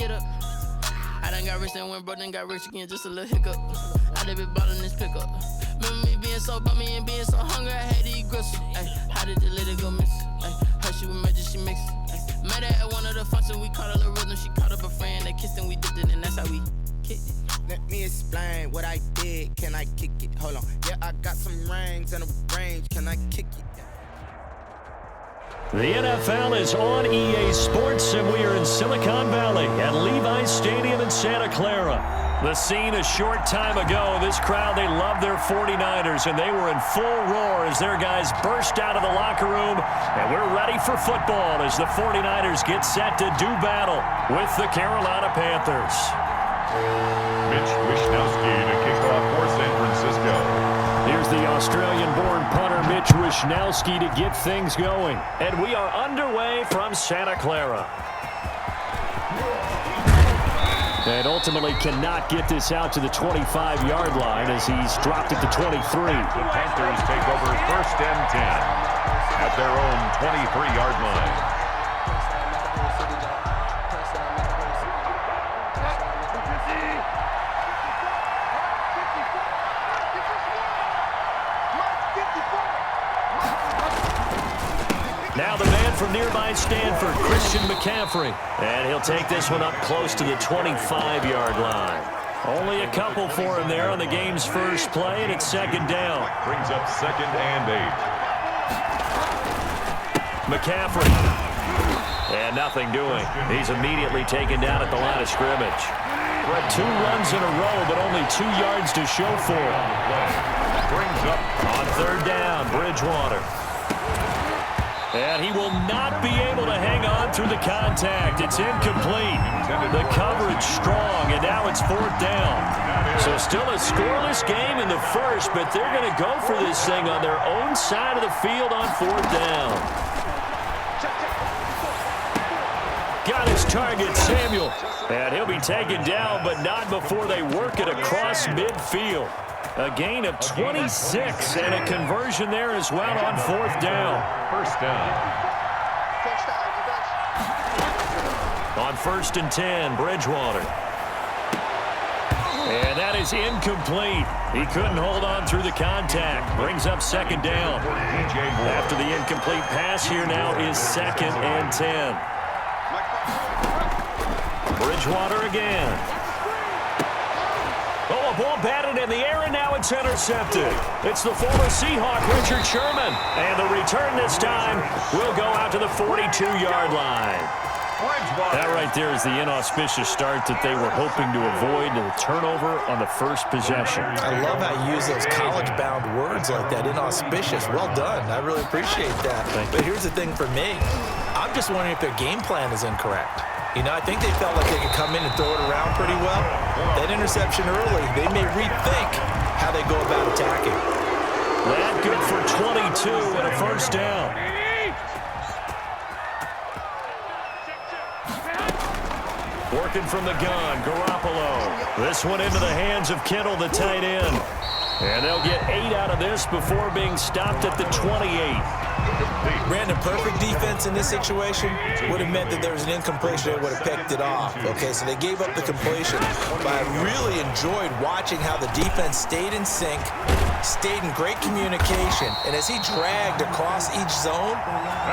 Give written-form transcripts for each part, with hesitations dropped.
get up. I done got rich and went broke, then got rich again, just a little hiccup. I done been ballin' this pickup. Remember me being so bummy and being so hungry, I had to eat gristle. Ay, how did the lady go miss? Ay, her she was major, she mixed. Ay, met her at one of the functions, we caught a little rhythm. She caught up a friend, they kissed and we dipped it, and that's how we kicked it. Let me explain what I did, can I kick it? Hold on, yeah, I got some rings and a range, can I kick it? The NFL is on EA Sports, and we are in Silicon Valley at Levi's Stadium in Santa Clara. The scene a short time ago, this crowd, they love their 49ers, and they were in full roar as their guys burst out of the locker room, and we're ready for football as the 49ers get set to do battle with the Carolina Panthers. Mitch Wishnowsky to kick off for San Francisco. Here's the Australian-born punter Mitch Wishnowsky to get things going. And we are underway from Santa Clara. And ultimately cannot get this out to the 25-yard line as he's dropped it to 23. The Panthers take over 1st and 10 at their own 23-yard line. Now the man from nearby Stanford, Christian McCaffrey. And he'll take this one up close to the 25-yard line. Only a couple for him there on the game's first play, and it's 2nd down. Brings up 2nd and 8. McCaffrey. And nothing doing. He's immediately taken down at the line of scrimmage. 2 runs in a row, but only 2 yards to show for him. Brings up on 3rd down, Bridgewater. And he will not be able to hang on through the contact. It's incomplete. The coverage strong, and now it's 4th down. So still a scoreless game in the first, but they're going to go for this thing on their own side of the field on 4th down. Got his target, Samuel. And he'll be taken down, but not before they work it across midfield. A gain of 26 and a conversion there as well on 4th down. 1st down. On 1st and 10, Bridgewater. And that is incomplete. He couldn't hold on through the contact. Brings up 2nd down. After the incomplete pass, here now is 2nd and 10. Bridgewater again. Oh, a ball batted in the air, and now it's intercepted. It's the former Seahawk, Richard Sherman. And the return this time will go out to the 42-yard line. That right there is the inauspicious start that they were hoping to avoid, the turnover on the first possession. I love how you use those college-bound words like that, inauspicious. Well done. I really appreciate that. But here's the thing for me. I'm just wondering if their game plan is incorrect. You know, I think they felt like they could come in and throw it around pretty well. That interception early, they may rethink how they go about attacking. That good for 22 and a 1st down. Working from the gun, Garoppolo. This one into the hands of Kittle, the tight end. And they'll get 8 out of this before being stopped at the 28. Brandon, perfect defense in this situation would have meant that there was an incompletion. They would have picked it off. Okay, so they gave up the completion. But I really enjoyed watching how the defense stayed in sync, stayed in great communication. And as he dragged across each zone,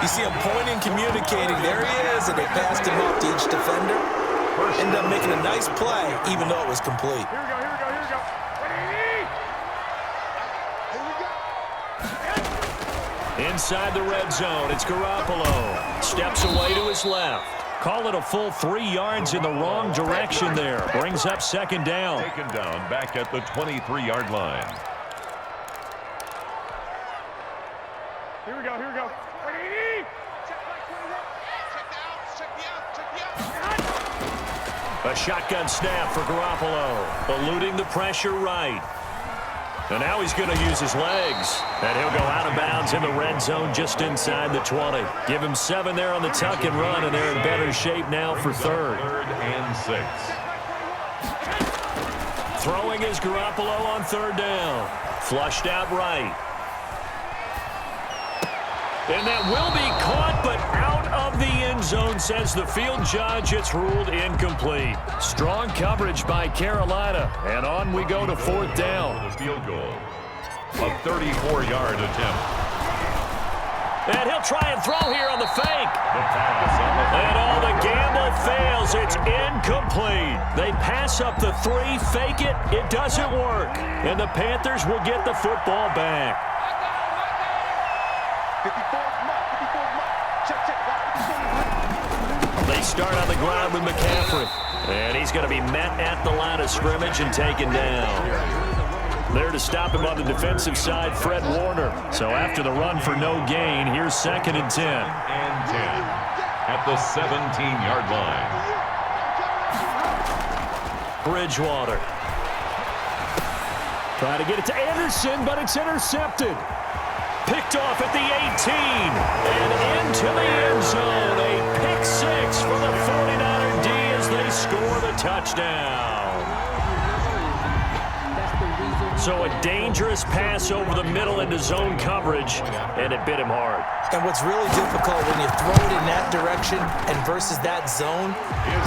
you see him pointing, communicating. There he is, and they passed him off to each defender. Ended up making a nice play, even though it was complete. Inside the red zone, it's Garoppolo. Steps away to his left. Call it a full 3 yards in the wrong direction there. Brings up 2nd down. Taken down back at the 23-yard line. Here we go, here we go. A shotgun snap for Garoppolo. Eluding the pressure right. And now he's going to use his legs. And he'll go out of bounds in the red zone just inside the 20. Give him 7 there on the tuck and run, and they're in better shape now for 3rd. 3rd and 6. Throwing is Garoppolo on 3rd down. Flushed out right. And that will be caught but out of the end zone, says the field judge. It's ruled incomplete. Strong coverage by Carolina, and on we go to 4th down. The field goal, a 34-yard attempt. And he'll try and throw here on the fake. The pass on the And all the gamble fails. It's incomplete. They pass up the 3, fake it. It doesn't work. And the Panthers will get the football back. They start on the ground with McCaffrey. And he's going to be met at the line of scrimmage and taken down. There to stop him on the defensive side, Fred Warner. So after the run for no gain, here's 2nd and 10. And 10 at the 17-yard line. Bridgewater. Trying to get it to Anderson, but it's intercepted. Picked off at the 18 and into the end zone. A pick 6 for the 49er D as they score the touchdown. So a dangerous pass over the middle into zone coverage, and it bit him hard. And what's really difficult when you throw it in that direction and versus that zone,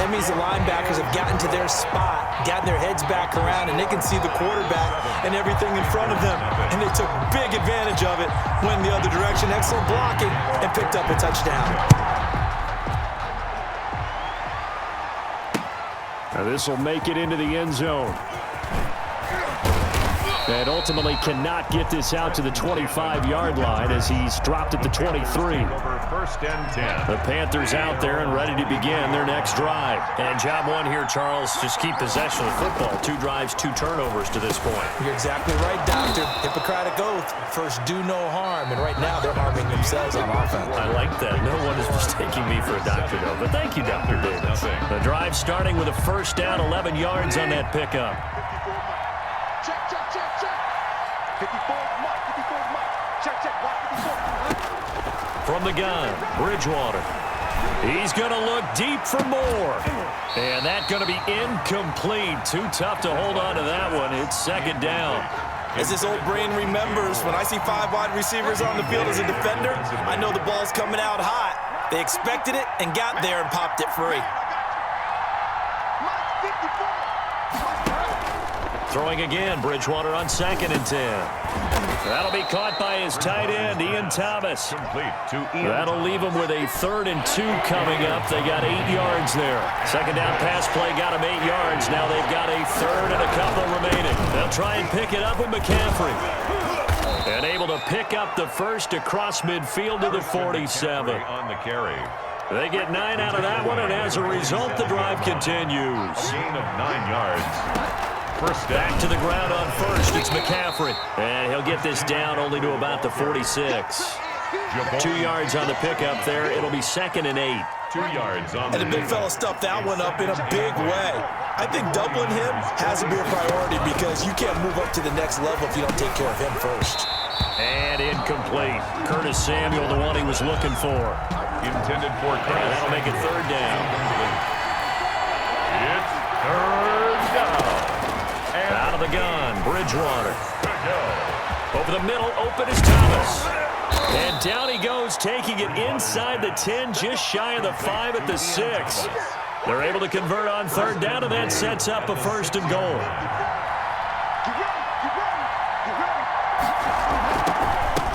that means the linebackers have gotten to their spot, gotten their heads back around, and they can see the quarterback and everything in front of them. And they took big advantage of it, went the other direction, excellent blocking, and picked up a touchdown. Now this will make it into the end zone. And ultimately cannot get this out to the 25-yard line as he's dropped at the 23. First and 10. The Panthers out there and ready to begin their next drive. And job one here, Charles, just keep possession of the football. 2 drives, 2 turnovers to this point. You're exactly right, Doctor. Hippocratic oath. First, do no harm. And right now, they're harming themselves on offense. I like that. No one is mistaking me for a doctor, though. But thank you, Dr. Davis. The drive starting with a first down, 11 yards on that pickup. From the gun, Bridgewater. He's going to look deep for more. And that's going to be incomplete. Too tough to hold on to that one. It's 2nd down. As this old brain remembers, when I see 5 wide receivers on the field as a defender, I know the ball's coming out hot. They expected it and got there and popped it free. Throwing again, Bridgewater on 2nd and 10. That'll be caught by his tight end, Ian Thomas. Complete to Ian. That'll leave him with a 3rd and 2 coming up. They got 8 yards there. 2nd down pass play got him 8 yards. Now they've got a 3rd and a couple remaining. They'll try and pick it up with McCaffrey. And able to pick up the first across midfield to the 47. On the carry. They get 9 out of that one, and as a result, the drive continues. Gain of 9 yards. First down. Back to the ground on first. It's McCaffrey. And he'll get this down only to about the 46. 2 yards on the pickup there. It'll be 2nd and 8. 2 yards on And the big fella stuffed that one up in a big way. I think doubling him has to be a priority because you can't move up to the next level if you don't take care of him first. And incomplete. Curtis Samuel, the one he was looking for. Intended for Curtis. And that'll make it 3rd down. It's 3rd down. Out of the gun, Bridgewater. Over the middle, open is Thomas. And down he goes, taking it inside the 10, just shy of the 5 at the 6. They're able to convert on 3rd down, and that sets up a 1st and goal.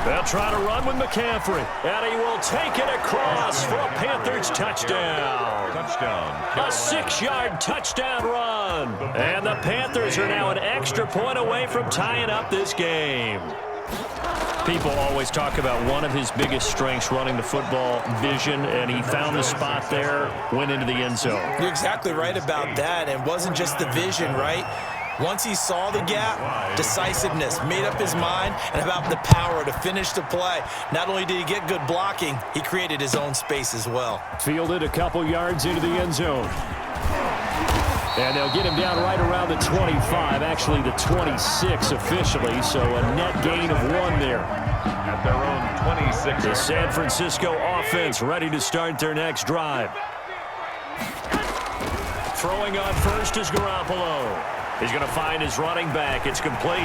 They'll try to run with McCaffrey, and he will take it across for a Panthers touchdown. A 6-yard touchdown run. And the Panthers are now an extra point away from tying up this game. People always talk about one of his biggest strengths running the football, vision, and he found the spot there, went into the end zone. You're exactly right about that. And it wasn't just the vision, right? Once he saw the gap, decisiveness, made up his mind, and about the power to finish the play. Not only did he get good blocking, he created his own space as well. Fielded a couple yards into the end zone. And they'll get him down right around the 25, actually the 26 officially, so a net gain of 1 there. At their own 26. The San Francisco offense ready to start their next drive. Throwing on first is Garoppolo. He's going to find his running back. It's complete.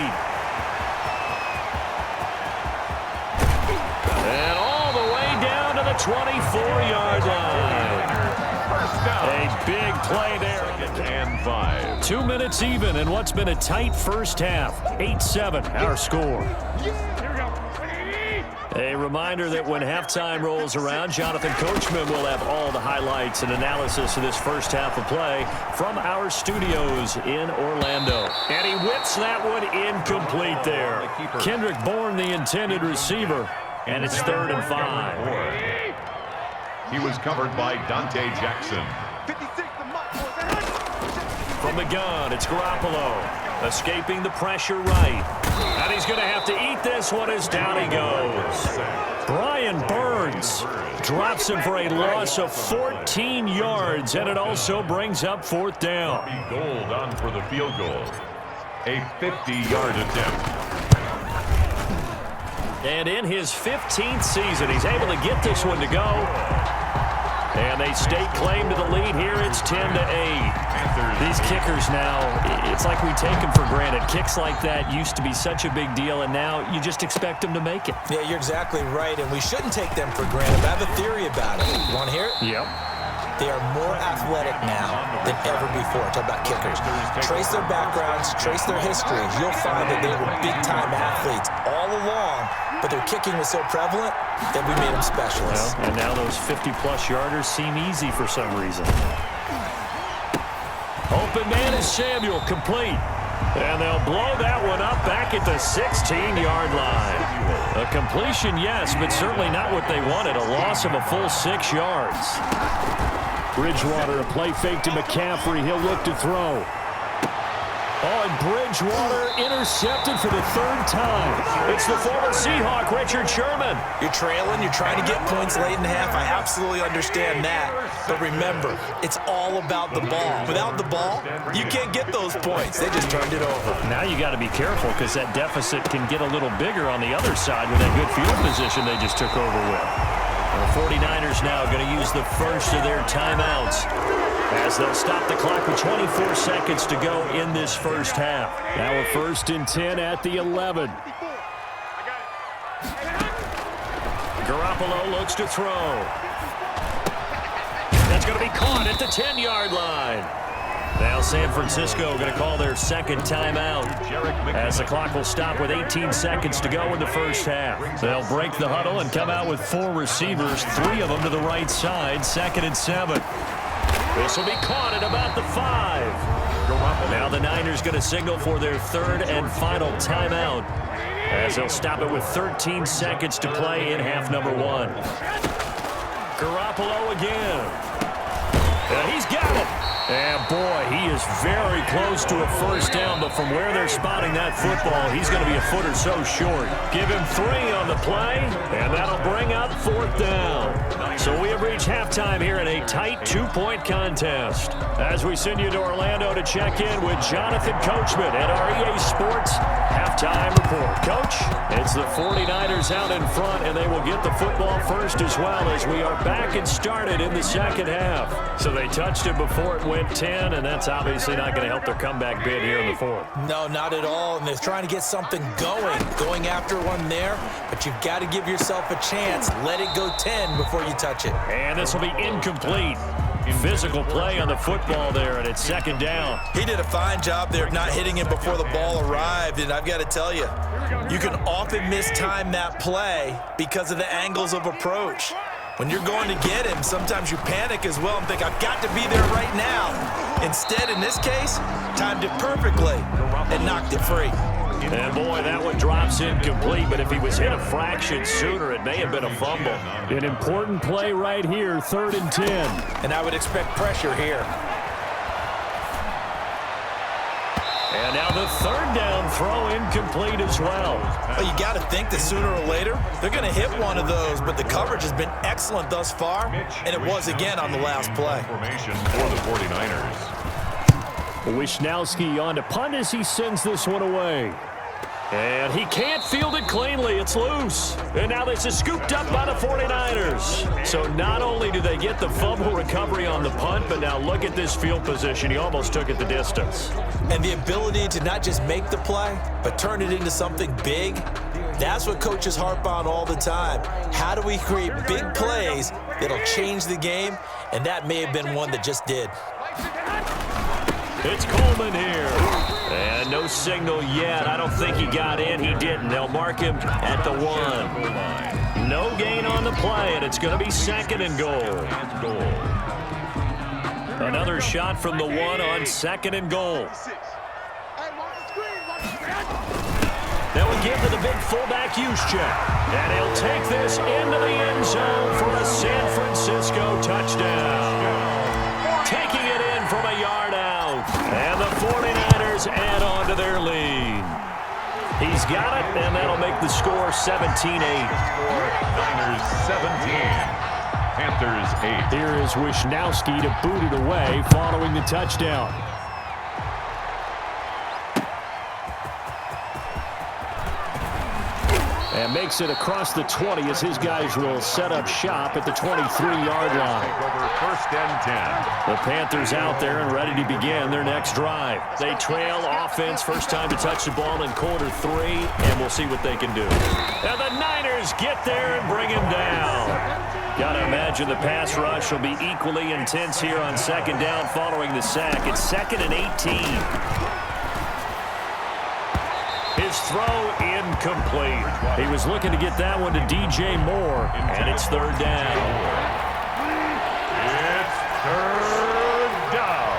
And all the way down to the 24-yard line. A big play there. And 5. 2 minutes even in what's been a tight first half. 8-7, our score. A reminder that when halftime rolls around, Jonathan Coachman will have all the highlights and analysis of this first half of play from our studios in Orlando. And he whips that one incomplete there. Kendrick Bourne, the intended receiver, and it's 3rd and 5. He was covered by Dante Jackson. From the gun, it's Garoppolo. Escaping the pressure right. And he's going to have to eat this one as down he goes. Brian Burns drops him for a loss of 14 yards, and it also brings up 4th down. Gold on for the field goal. A 50-yard attempt. And in his 15th season, he's able to get this one to go. And they stake claim to the lead here. It's 10-8. These kickers now, it's like we take them for granted. Kicks like that used to be such a big deal, and now you just expect them to make it. Yeah, you're exactly right, and we shouldn't take them for granted. I have a theory about it. You want to hear it? Yep. They are more athletic now than ever before. Talk about kickers. Trace their backgrounds, trace their history. You'll find that they were big-time athletes all along, but their kicking was so prevalent that we made them specialists. Well, and now those 50-plus yarders seem easy for some reason. Open man is Samuel, complete. And they'll blow that one up back at the 16-yard line. A completion, yes, but certainly not what they wanted. A loss of a full 6 yards. Bridgewater, a play fake to McCaffrey. He'll look to throw. Oh, and Bridgewater intercepted for the 3rd time. It's the former Seahawk, Richard Sherman. You're trailing. You're trying to get points late in the half. I absolutely understand that. But remember, it's all about the ball. Without the ball, you can't get those points. They just turned it over. Now you got to be careful because that deficit can get a little bigger on the other side with that good field position they just took over with. The 49ers now going to use the first of their timeouts as they'll stop the clock with 24 seconds to go in this first half. Now a 1st and 10 at the 11. Garoppolo looks to throw. That's going to be caught at the 10-yard line. Now San Francisco going to call their 2nd timeout as the clock will stop with 18 seconds to go in the first half. They'll break the huddle and come out with 4 receivers, 3 of them to the right side, 2nd and 7. This will be caught at about the 5. Now the Niners going to signal for their 3rd and final timeout as they'll stop it with 13 seconds to play in half number 1. Garoppolo again. And he's got it. And, boy, he is very close to a first down, but from where they're spotting that football, he's going to be a foot or so short. Give him 3 on the play, and that'll bring up 4th down. So we have reached halftime here in a tight 2-point contest. As we send you to Orlando to check in with Jonathan Coachman at our EA Sports Halftime Report. Coach, it's the 49ers out in front, and they will get the football first as well as we are back and started in the second half. So they touched it before it went 10, and that's obviously not going to help their comeback bid here in the 4th. No, not at all, and they're trying to get something going after one there, but you've got to give yourself a chance. Let it go 10 before you touch it. And this will be incomplete. Physical play on the football there, and it's 2nd down. He did a fine job there of not hitting it before the ball arrived, and I've got to tell you, you can often mistime that play because of the angles of approach. When you're going to get him, sometimes you panic as well and think, I've got to be there right now. Instead, in this case, timed it perfectly and knocked it free. And, boy, that one drops incomplete, but if he was hit a fraction sooner, it may have been a fumble. An important play right here, 3rd and 10. And I would expect pressure here. And now the 3rd down throw incomplete as well. Well, you got to think that sooner or later, they're going to hit one of those, but the coverage has been excellent thus far, and it was again on the last play. Formation for the 49ers. Wishnowski on to punt as he sends this one away. And he can't field it cleanly. It's loose. And now this is scooped up by the 49ers. So not only do they get the fumble recovery on the punt, but now look at this field position. He almost took it the distance. And the ability to not just make the play, but turn it into something big, that's what coaches harp on all the time. How do we create big plays that'll change the game? And that may have been one that just did. It's Coleman here. And no signal yet. I don't think he got in. He didn't. They'll mark him at the 1. No gain on the play, and it's going to be 2nd and goal. Another shot from the 1 on 2nd and goal. They'll give to the big fullback Juszczyk. And he'll take this into the end zone for a San Francisco touchdown. Taking it in from a yard out. And the 49ers add on to their lead. He's got it, and that'll make the score 17-8. Niners 17. Panthers 8. Here is Wisnowski to boot it away following the touchdown. And makes it across the 20 as his guys will set up shop at the 23-yard line. Over 1st and 10. The Panthers out there and ready to begin their next drive. They trail offense, first time to touch the ball in quarter 3, and we'll see what they can do. And the Niners get there and bring him down. Got to imagine the pass rush will be equally intense here on 2nd down following the sack. It's 2nd and 18. His throw incomplete. He was looking to get that one to DJ Moore, and it's 3rd down. It's 3rd down.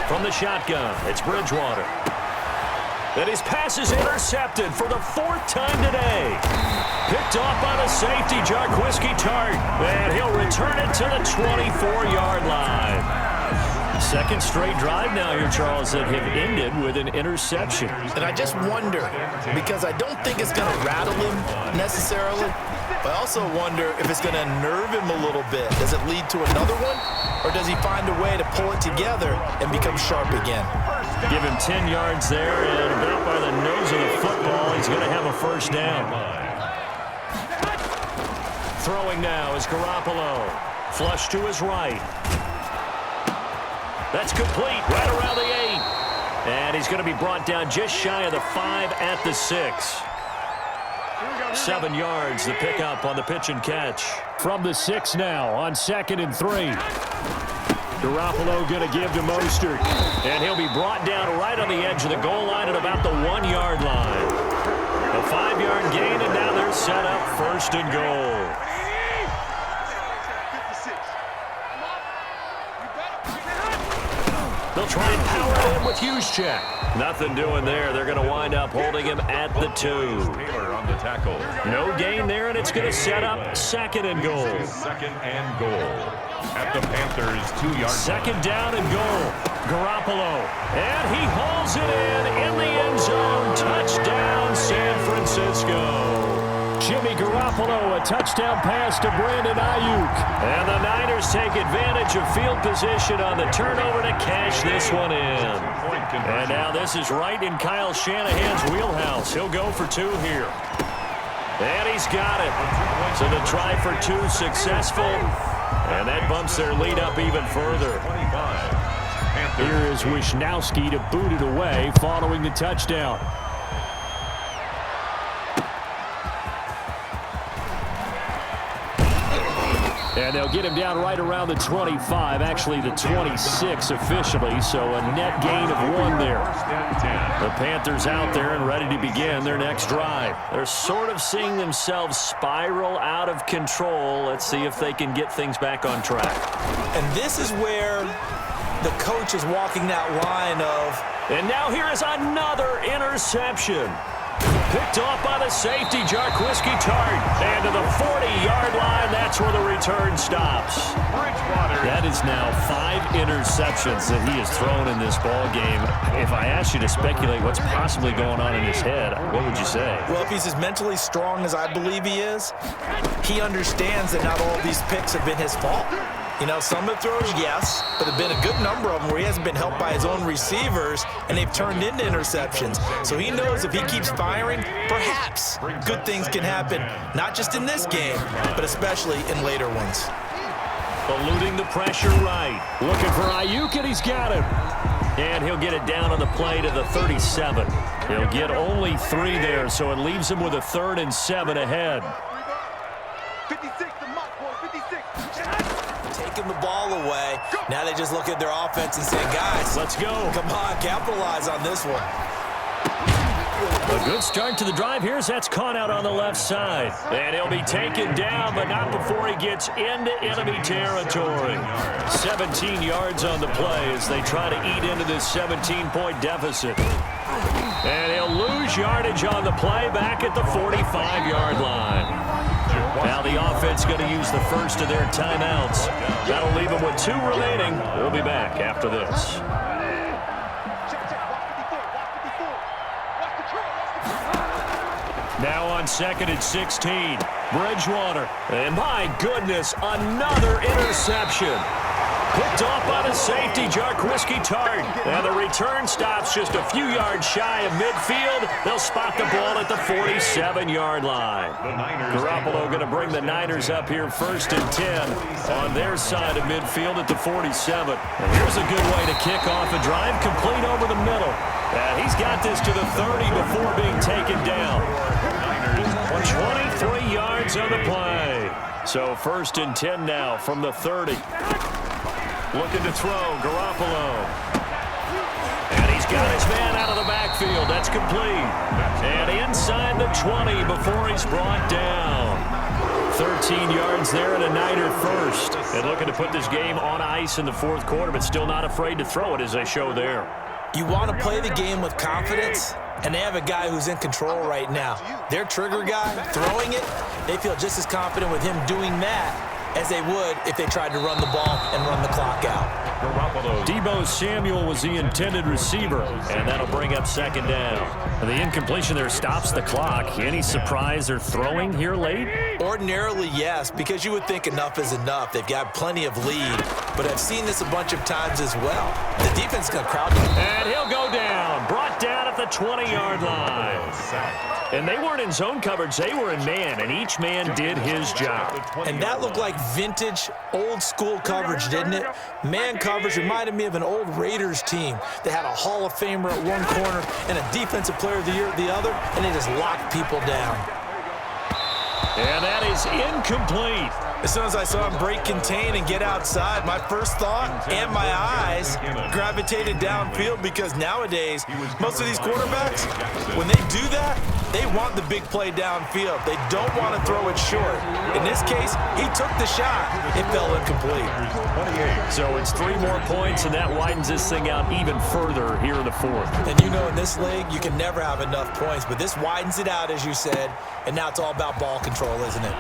From the shotgun, it's Bridgewater. And his pass is intercepted for the 4th time today. Picked off by the safety, Jarquiski Tart. And he'll return it to the 24-yard line. 2nd straight drive now here, Charles, that have ended with an interception. And I just wonder, because I don't think it's going to rattle him necessarily, but I also wonder if it's going to unnerve him a little bit. Does it lead to another one, or does he find a way to pull it together and become sharp again? Give him 10 yards there, and about by the nose of the football, he's going to have a 1st down. Throwing now is Garoppolo. Flush to his right. That's complete, right around the 8. And he's going to be brought down just shy of the 5 at the 6. 7 yards, the pickup on the pitch and catch. From the 6 now on 2nd and 3. Garoppolo going to give to Mostert. And he'll be brought down right on the edge of the goal line at about the 1-yard line. A 5-yard gain, and now they're set up 1st and goal. They'll try and power it in with Juszczyk. Nothing doing there. They're going to wind up holding him at the 2. Taylor on the tackle. No gain there, and it's going to set up 2nd and goal. 2nd and goal. At the Panthers' 2-yard 2nd down and goal. Garoppolo. And he hauls it in the end zone. Touchdown, San Francisco. Jimmy Garoppolo, a touchdown pass to Brandon Ayuk. And the Niners take advantage of field position on the turnover to cash this one in. And now this is right in Kyle Shanahan's wheelhouse. He'll go for 2 here. And he's got it. So the try for 2 successful. And that bumps their lead up even further. Here is Wisnowski to boot it away following the touchdown. And they'll get him down right around the 25, actually the 26 officially, so a net gain of 1 there. The Panthers out there and ready to begin their next drive. They're sort of seeing themselves spiral out of control. Let's see if they can get things back on track. And this is where the coach is walking that line of... And now here is another interception. Picked off by the safety, Jarquiski Tart. And to the 40-yard line, that's where the return stops. That is now 5 interceptions that he has thrown in this ball game. If I asked you to speculate what's possibly going on in his head, what would you say? Well, if he's as mentally strong as I believe he is, he understands that not all these picks have been his fault. You know, some of the throws, yes, but there have been a good number of them where he hasn't been helped by his own receivers, and they've turned into interceptions. So he knows if he keeps firing, perhaps good things can happen, not just in this game, but especially in later ones. Eluding the pressure right. Looking for Ayuk, and he's got him. And he'll get it down on the play to the 37. He'll get only 3 there, so it leaves him with a 3rd and 7 ahead. 56, the mark, boy, 56. Taking the ball away. Now they just look at their offense and say, guys, let's go. Come on, capitalize on this one. A good start to the drive here as that's caught out on the left side. And he'll be taken down, but not before he gets into enemy territory. 17 yards on the play as they try to eat into this 17-point deficit. And he'll lose yardage on the play back at the 45-yard line. Now the offense going to use the first of their timeouts. That'll leave them with 2 remaining. We'll be back after this. Now on 2nd and 16, Bridgewater. And my goodness, another interception. Picked off by the safety, Jarquiski Tart. And the return stops just a few yards shy of midfield. They'll spot the ball at the 47-yard line. Garoppolo going to bring the Niners up here 1st and 10 on their side of midfield at the 47. And here's a good way to kick off a drive, complete over the middle. And he's got this to the 30 before being taken down. 23 yards on the play. So 1st and 10 now from the 30. Looking to throw, Garoppolo. And he's got his man out of the backfield. That's complete. And inside the 20 before he's brought down. 13 yards there and a Niner first. And looking to put this game on ice in the 4th quarter, but still not afraid to throw it as they show there. You want to play the game with confidence, and they have a guy who's in control right now. Their trigger guy, throwing it, they feel just as confident with him doing that as they would if they tried to run the ball and run the clock out. Deebo Samuel was the intended receiver, and that'll bring up 2nd down. And the incompletion there stops the clock. Any surprise they're throwing here late? Ordinarily, yes, because you would think enough is enough. They've got plenty of lead, but I've seen this a bunch of times as well. The defense is going to crowd him. And he'll go down, brought down at the 20-yard line. And they weren't in zone coverage, they were in man, and each man did his job. And that looked like vintage, old-school coverage, didn't it? Man coverage reminded me of an old Raiders team that had a Hall of Famer at one corner and a Defensive Player of the Year at the other, and they just locked people down. And that is incomplete. As soon as I saw him break contain and get outside, my first thought and my eyes gravitated downfield because nowadays, most of these quarterbacks, when they do that, they want the big play downfield. They don't want to throw it short. In this case, he took the shot. It fell incomplete. So it's 3 more points, and that widens this thing out even further here in the 4th. And you know, in this league, you can never have enough points, but this widens it out, as you said, and now it's all about ball control, isn't it?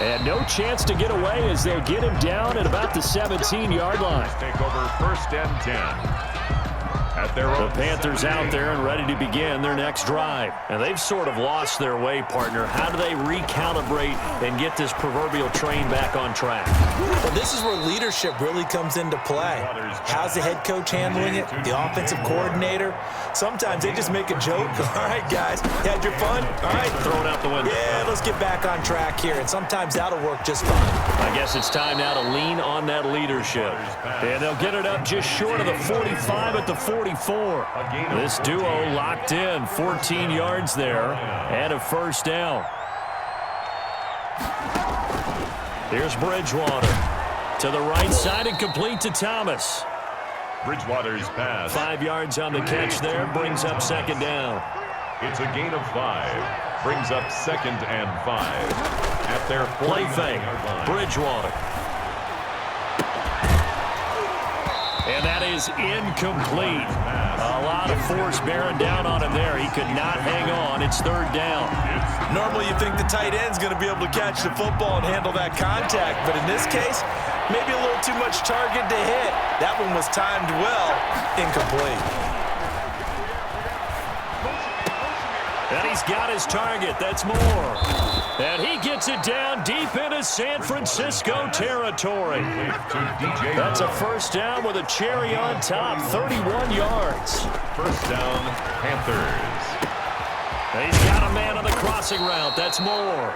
And no chance to get away as they'll get him down at about the 17-yard line. Take over 1st and 10. The Panthers out there and ready to begin their next drive. And they've sort of lost their way, partner. How do they recalibrate and get this proverbial train back on track? Well, this is where leadership really comes into play. How's the head coach handling it? The offensive coordinator? Sometimes they just make a joke. All right, guys, you had your fun? All right. Throw it out the window. Yeah, let's get back on track here. And sometimes that'll work just fine. I guess it's time now to lean on that leadership. And they'll get it up just short of the 45 at the 44. This duo locked in, 14 yards there, and a 1st down. Here's Bridgewater to the right side and complete to Thomas. Bridgewater's pass. 5 yards on the catch there, brings up 2nd down. It's a gain of 5. Brings up 2nd and 5 at their play fake. Bridgewater. And that is incomplete. A lot of force bearing down on him there. He could not hang on. It's 3rd down. Normally you think the tight end's going to be able to catch the football and handle that contact, but in this case, maybe a little too much target to hit. That one was timed well. Incomplete. And he's got his target. That's more. And he gets it down deep into San Francisco territory. That's a first down with a cherry on top, 31 yards. First down, Panthers. He's got a man on the crossing route. That's Moore.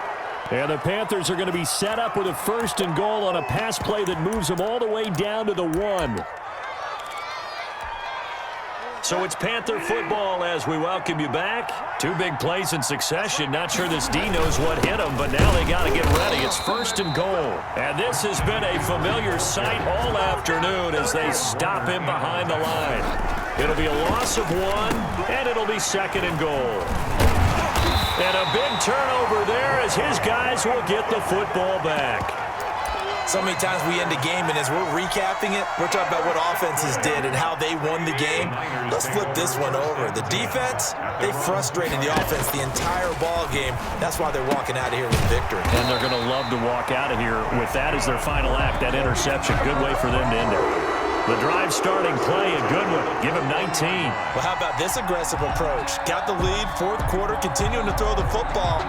And the Panthers are going to be set up with a 1st and goal on a pass play that moves them all the way down to the 1. So it's Panther football as we welcome you back. 2 big plays in succession. Not sure this D knows what hit him, but now they got to get ready. It's 1st and goal. And this has been a familiar sight all afternoon as they stop him behind the line. It'll be a loss of 1, and it'll be 2nd and goal. And a big turnover there as his guys will get the football back. So many times we end a game, and as we're recapping it, we're talking about what offenses did and how they won the game. Let's flip this one over. The defense, they frustrated the offense the entire ball game. That's why they're walking out of here with victory. And they're going to love to walk out of here with that as their final act, that interception. Good way for them to end it. The drive starting play, a good one. Give him 19. Well, how about this aggressive approach? Got the lead, 4th quarter, continuing to throw the football.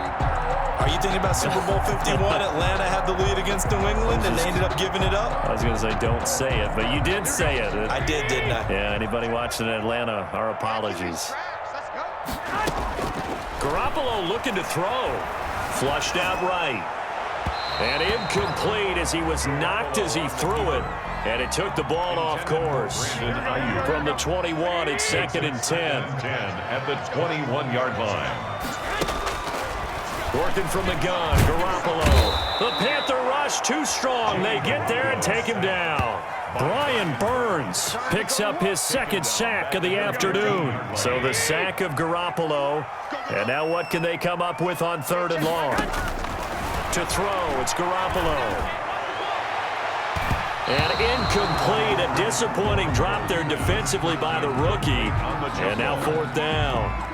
Are you thinking about Super Bowl 51? Atlanta had the lead against New England, and they ended up giving it up? I was going to say don't say it, but you did say it. I did, didn't I? Yeah, anybody watching Atlanta, our apologies. Garoppolo looking to throw. Flushed out right. And incomplete as he was knocked as he threw it. And it took the ball off course. From the 21, it's 2nd and 10. At the 21-yard line. Working from the gun, Garoppolo. The Panther rush too strong. They get there and take him down. Brian Burns picks up his 2nd sack of the afternoon. So the sack of Garoppolo. And now what can they come up with on 3rd and long? To throw, it's Garoppolo. And incomplete, a disappointing drop there defensively by the rookie. And now 4th down.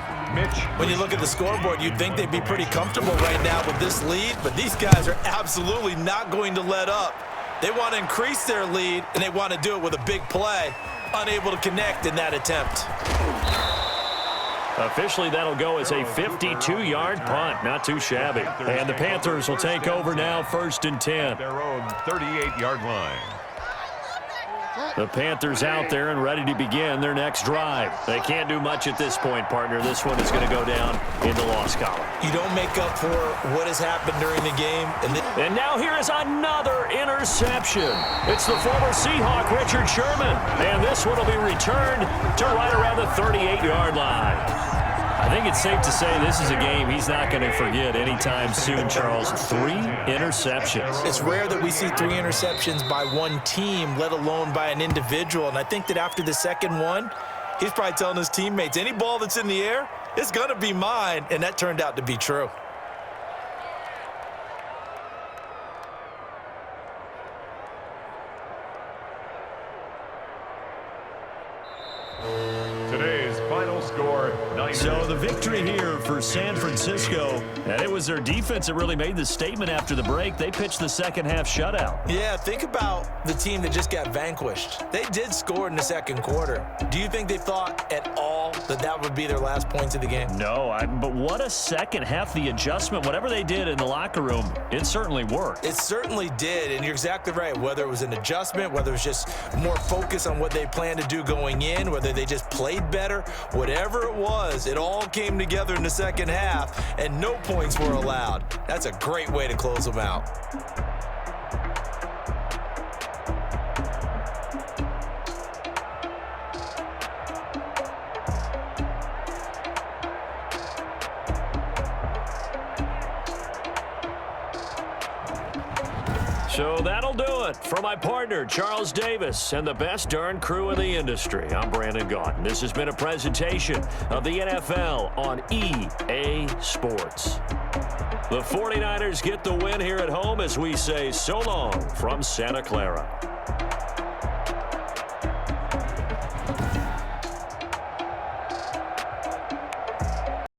When you look at the scoreboard, you'd think they'd be pretty comfortable right now with this lead, but these guys are absolutely not going to let up. They want to increase their lead, and they want to do it with a big play. Unable to connect in that attempt. Officially, that'll go as a 52-yard punt. Not too shabby. And the Panthers will take over now, 1st and 10. Their own 38-yard line. The Panthers out there and ready to begin their next drive. They can't do much at this point, partner. This one is going to go down in the loss column. You don't make up for what has happened during the game. And now here is another interception. It's the former Seahawk, Richard Sherman. And this one will be returned to right around the 38-yard line. I think it's safe to say this is a game he's not going to forget anytime soon, Charles. 3 interceptions. It's rare that we see 3 interceptions by one team, let alone by an individual. And I think that after the 2nd one, he's probably telling his teammates, any ball that's in the air, it's going to be mine. And that turned out to be true. Today's final score, So the victory here for San Francisco, and it was their defense that really made the statement after the break. They pitched the 2nd half shutout. Yeah, think about the team that just got vanquished. They did score in the 2nd quarter. Do you think they thought at all that that would be their last points of the game? No, but what a 2nd half. The adjustment, whatever they did in the locker room, it certainly worked. It certainly did, and you're exactly right. Whether it was an adjustment, whether it was just more focus on what they planned to do going in, whether they just played better, whatever it was, it all came together in the 2nd half, and no points were allowed. That's a great way to close them out. So that'll do it for my partner, Charles Davis, and the best darn crew in the industry. I'm Brandon Gaudin. This has been a presentation of the NFL on EA Sports. The 49ers get the win here at home as we say so long from Santa Clara.